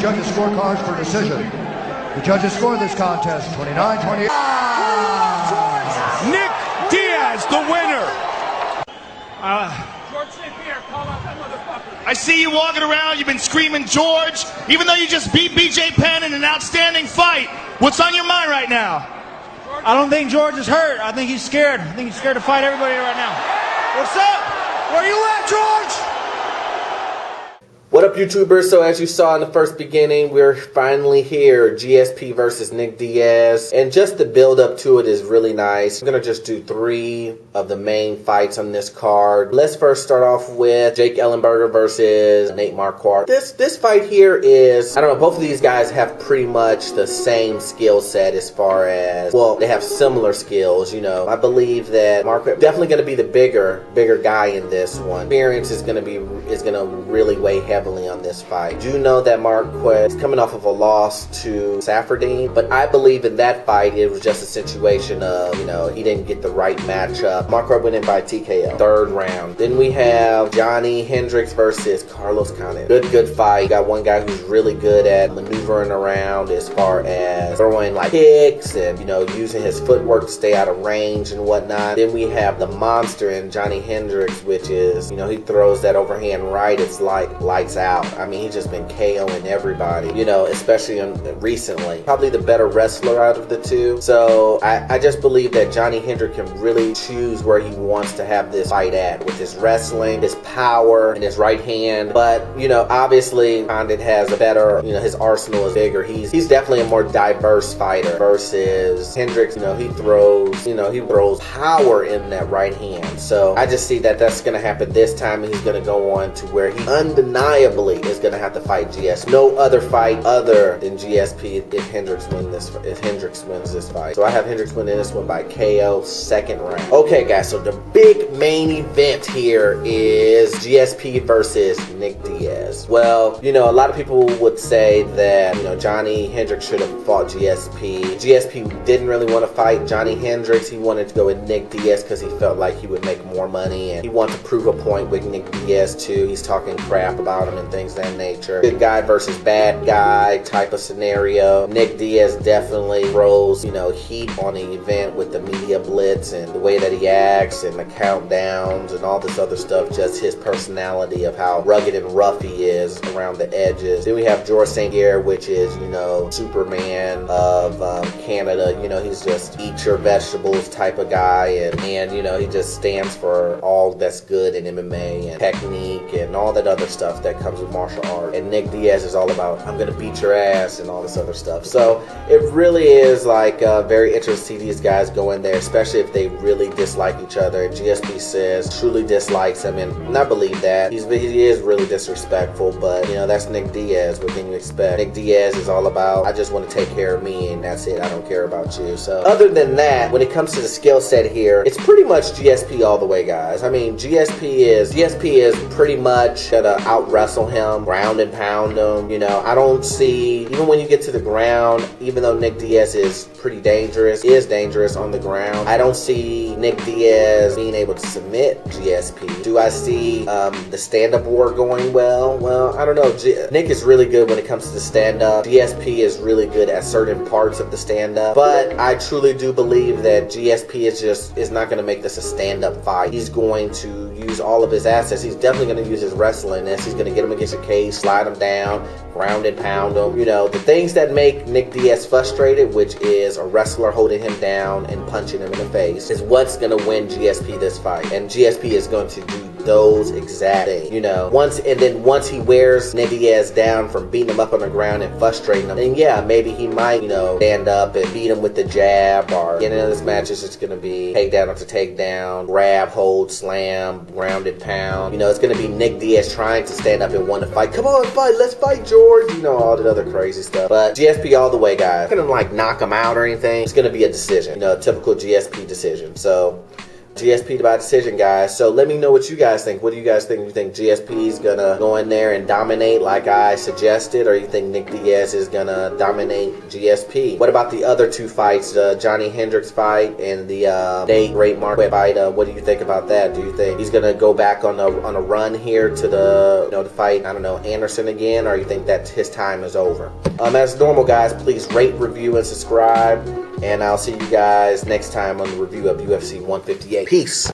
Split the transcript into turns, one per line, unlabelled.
judges' scorecards for decision. The judges scored this contest 29-28.
Nick Diaz, the winner.
George St-Pierre, call out that motherfucker.
I see you walking around. You've been screaming George, even though you just beat BJ Penn in an outstanding fight. What's on your mind right now?
I don't think George is hurt. I think he's scared. I think he's scared to fight everybody right now.
What's up? Where you at, George?
What up, YouTubers? So as you saw in the first beginning, we're finally here. GSP versus Nick Diaz. And just the build up to it is really nice. I'm going to just do 3 of the main fights on this card. Let's first start off with Jake Ellenberger versus Nate Marquardt. This fight here is, I don't know, both of these guys have pretty much the same skill set as far as, well, they have similar skills, you know. I believe that Marquardt definitely going to be the bigger guy in this one. Experience is going to really weigh heavily on this fight. Do know that Marquardt is coming off of a loss to Safardine, but I believe in that fight it was just a situation of, you know, he didn't get the right matchup. Marquardt went in by TKO, 3rd round. Then we have Johnny Hendricks versus Carlos Condit. Good fight. You got one guy who's really good at maneuvering around as far as throwing like kicks and, you know, using his footwork to stay out of range and whatnot. Then we have the monster in Johnny Hendricks, which is, you know, he throws that overhand right. It's like lights out. I mean, he's just been KOing everybody, you know, especially recently. Probably the better wrestler out of the two. So I just believe that Johnny Hendricks can really choose where he wants to have this fight at with his wrestling, his power, and his right hand. But, you know, obviously Condit has a better, you know, his arsenal is bigger. He's definitely a more diverse fighter versus Hendricks. You know, he throws power in that right hand. So I just see that that's going to happen this time, and he's going to go on to where he undeniably is going to have to fight GSP. No other fight other than GSP if Hendricks wins this fight. So I have Hendricks winning this one by KO, 2nd round. Okay, guys, so the big main event here is GSP versus Nick Diaz. Well, you know, a lot of people would say that, you know, Johnny Hendricks should have fought GSP. GSP didn't really want to fight Johnny Hendricks. He wanted to go with Nick Diaz because he felt like he would make more money, and he wanted to prove a point with Nick Diaz too. He's talking crap about him and things of that nature. Good guy versus bad guy type of scenario. Nick Diaz definitely throws, you know, heat on the event with the media blitz and the way that he acts and the countdowns and all this other stuff. Just his personality of how rugged and rough he is around the edges. Then we have George St-Pierre, which is, you know, Superman of Canada. You know, he's just eat your vegetables type of guy, and you know, he just stands for all that's good in MMA and technique and all that other stuff that comes with martial art. And Nick Diaz is all about, I'm gonna beat your ass and all this other stuff. So it really is like very interesting to see these guys go in there, especially if they really dislike each other. And GSP says truly dislikes him, and I believe that. He is really disrespectful, but you know, that's Nick Diaz. What can you expect? Nick Diaz is all about, I just want to take care of me and that's it. I don't care about you. So other than that, when it comes to the skill set here, it's pretty much GSP all the way, guys. I mean, GSP is pretty much gonna out wrestle him, ground and pound him. You know, I don't see, even when you get to the ground, even though Nick Diaz is pretty dangerous, on the ground, I don't see Nick Diaz being able to submit GSP. Do I see the stand-up war going well? Well, I don't know. Nick is really good when it comes to the stand-up. GSP is really good at certain parts of the stand-up, but I truly do believe that GSP is not going to make this a stand-up fight. He's going to use all of his assets. He's definitely going to use his wrestling. He's going to get him against a cage, slide him down, ground and pound him. You know, the things that make Nick Diaz frustrated, which is a wrestler holding him down and punching him in the face, is what's going to win GSP this fight. And GSP is going to do those exact things. You know, once he wears Nick Diaz down from beating him up on the ground and frustrating him, then yeah, maybe he might, you know, stand up and beat him with the jab, or in this match it's just going to be takedown after takedown, grab, hold, slam, ground and pound. You know, it's going to be Nick Diaz trying to stand up and want to fight. Come on, fight, let's fight, George. You know, all that other crazy stuff. But GSP all the way, guys. I'm not going to like knock him out or anything. It's going to be a decision, you know, a typical GSP decision. So GSP by decision, guys. So let me know what you guys think. What do you guys think? You think GSP is gonna go in there and dominate like I suggested, or you think Nick Diaz is gonna dominate GSP? What about the other two fights, the Johnny Hendricks fight and the Nate Great Marquette fight? What do you think about that? Do you think he's gonna go back on a run here to the to fight, I don't know, Anderson again, or you think that his time is over? As normal, guys, please rate, review, and subscribe, and I'll see you guys next time on the review of UFC 158. Peace.